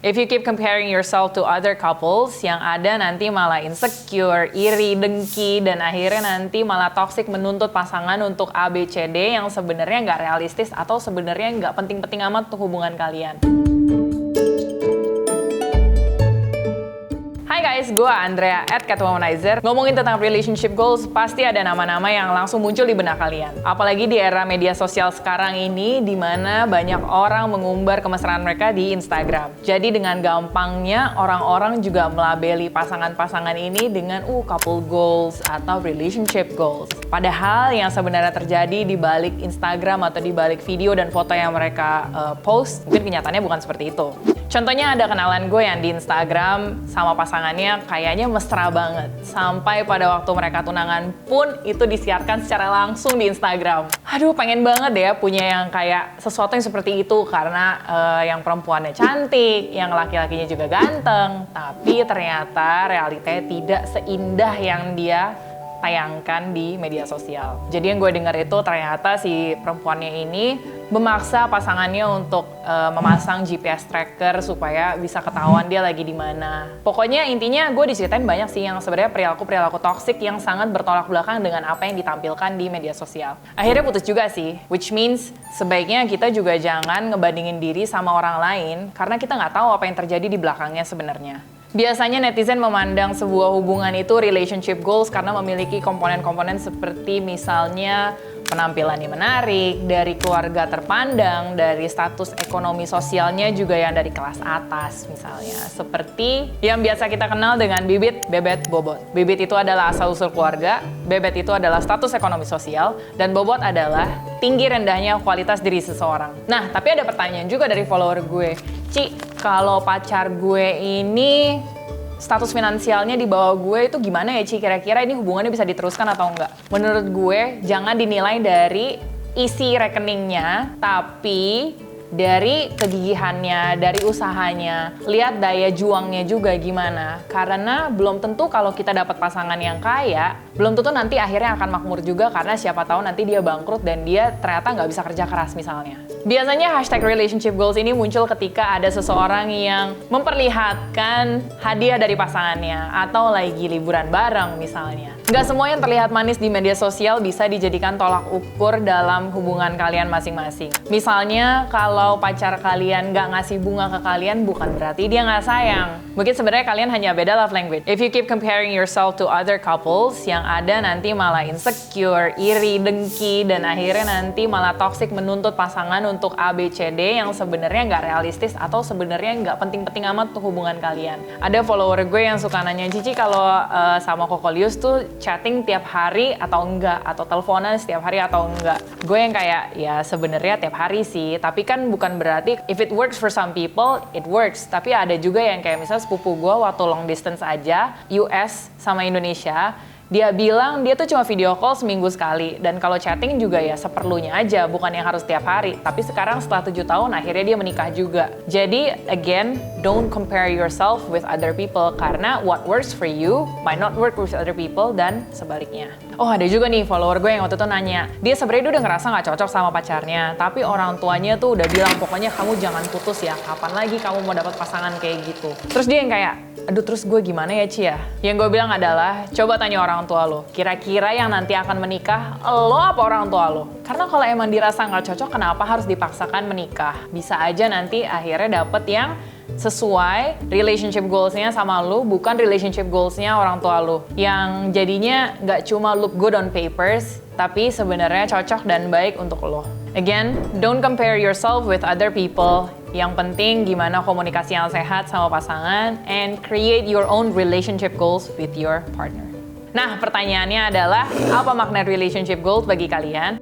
If you keep comparing yourself to other couples, yang ada nanti malah insecure, iri, dengki, dan akhirnya nanti malah toxic menuntut pasangan untuk A, B, C, D yang sebenarnya nggak realistis atau sebenarnya nggak penting-penting amat untuk hubungan kalian. Hai guys, gue Andrea @catwomanizer. Ngomongin tentang relationship goals, pasti ada nama-nama yang langsung muncul di benak kalian. Apalagi di era media sosial sekarang ini, di mana banyak orang mengumbar kemesraan mereka di Instagram. Jadi dengan gampangnya, orang-orang juga melabeli pasangan-pasangan ini dengan couple goals atau relationship goals. Padahal yang sebenarnya terjadi di balik Instagram atau di balik video dan foto yang mereka post, mungkin kenyataannya bukan seperti itu. Contohnya ada kenalan gue yang di Instagram sama pasangannya kayaknya mesra banget. Sampai pada waktu mereka tunangan pun itu disiarkan secara langsung di Instagram. Aduh, pengen banget deh ya punya yang kayak sesuatu yang seperti itu. Karena yang perempuannya cantik, yang laki-lakinya juga ganteng. Tapi ternyata realitanya tidak seindah yang dia tayangkan di media sosial. Jadi yang gue dengar itu ternyata si perempuannya ini memaksa pasangannya untuk memasang GPS tracker supaya bisa ketahuan dia lagi di mana. Pokoknya intinya gue diceritain banyak sih yang sebenarnya perilaku toksik yang sangat bertolak belakang dengan apa yang ditampilkan di media sosial. Akhirnya putus juga sih, which means sebaiknya kita juga jangan ngebandingin diri sama orang lain karena kita nggak tahu apa yang terjadi di belakangnya sebenarnya. Biasanya netizen memandang sebuah hubungan itu relationship goals karena memiliki komponen-komponen seperti misalnya penampilannya menarik, dari keluarga terpandang, dari status ekonomi sosialnya juga yang dari kelas atas misalnya. Seperti yang biasa kita kenal dengan bibit, bebet, bobot. Bibit itu adalah asal-usul keluarga, bebet itu adalah status ekonomi sosial, dan bobot adalah tinggi rendahnya kualitas diri seseorang. Nah, tapi ada pertanyaan juga dari follower gue. Ci, kalau pacar gue ini status finansialnya di bawah gue itu gimana ya Ci? Kira-kira ini hubungannya bisa diteruskan atau enggak? Menurut gue, jangan dinilai dari isi rekeningnya, tapi dari kegigihannya, dari usahanya. Lihat daya juangnya juga gimana. Karena belum tentu kalau kita dapat pasangan yang kaya, belum tentu nanti akhirnya akan makmur juga karena siapa tahu nanti dia bangkrut dan dia ternyata nggak bisa kerja keras misalnya. Biasanya hashtag relationship goals ini muncul ketika ada seseorang yang memperlihatkan hadiah dari pasangannya atau lagi liburan bareng misalnya. Nggak semua yang terlihat manis di media sosial bisa dijadikan tolak ukur dalam hubungan kalian masing-masing. Misalnya kalau pacar kalian nggak ngasih bunga ke kalian bukan berarti dia nggak sayang. Mungkin sebenarnya kalian hanya beda love language. If you keep comparing yourself to other couples, yang ada nanti malah insecure, iri, dengki, dan akhirnya nanti malah toxic menuntut pasangan untuk A, B, C, D yang sebenarnya nggak realistis atau sebenarnya nggak penting-penting amat untuk hubungan kalian. Ada follower gue yang suka nanya, Cici kalau sama Kokolius tuh chatting tiap hari atau enggak, atau teleponan setiap hari atau enggak. Gue yang kayak, ya sebenarnya tiap hari sih, tapi kan bukan berarti if it works for some people, it works. Tapi ada juga yang kayak misalnya sepupu gue waktu long distance aja, US sama Indonesia, dia bilang dia tuh cuma video call seminggu sekali. Dan kalau chatting juga ya seperlunya aja, bukan yang harus tiap hari. Tapi sekarang setelah 7 tahun akhirnya dia menikah juga. Jadi again, don't compare yourself with other people. Karena what works for you might not work with other people dan sebaliknya. Oh, ada juga nih follower gue yang waktu itu nanya. Dia sebenarnya udah ngerasa gak cocok sama pacarnya. Tapi orang tuanya tuh udah bilang, pokoknya kamu jangan putus ya. Kapan lagi kamu mau dapat pasangan kayak gitu. Terus dia yang kayak, aduh terus gue gimana ya Ci ya? Yang gue bilang adalah, coba tanya orang tua lo. Kira-kira yang nanti akan menikah, lo apa orang tua lo? Karena kalau emang dirasa gak cocok, kenapa harus dipaksakan menikah? Bisa aja nanti akhirnya dapet yang sesuai relationship goals-nya sama lu, bukan relationship goals-nya orang tua lu. Yang jadinya nggak cuma look good on papers, tapi sebenarnya cocok dan baik untuk lo. Again, don't compare yourself with other people. Yang penting gimana komunikasi yang sehat sama pasangan and create your own relationship goals with your partner. Nah, pertanyaannya adalah, apa makna relationship goals bagi kalian?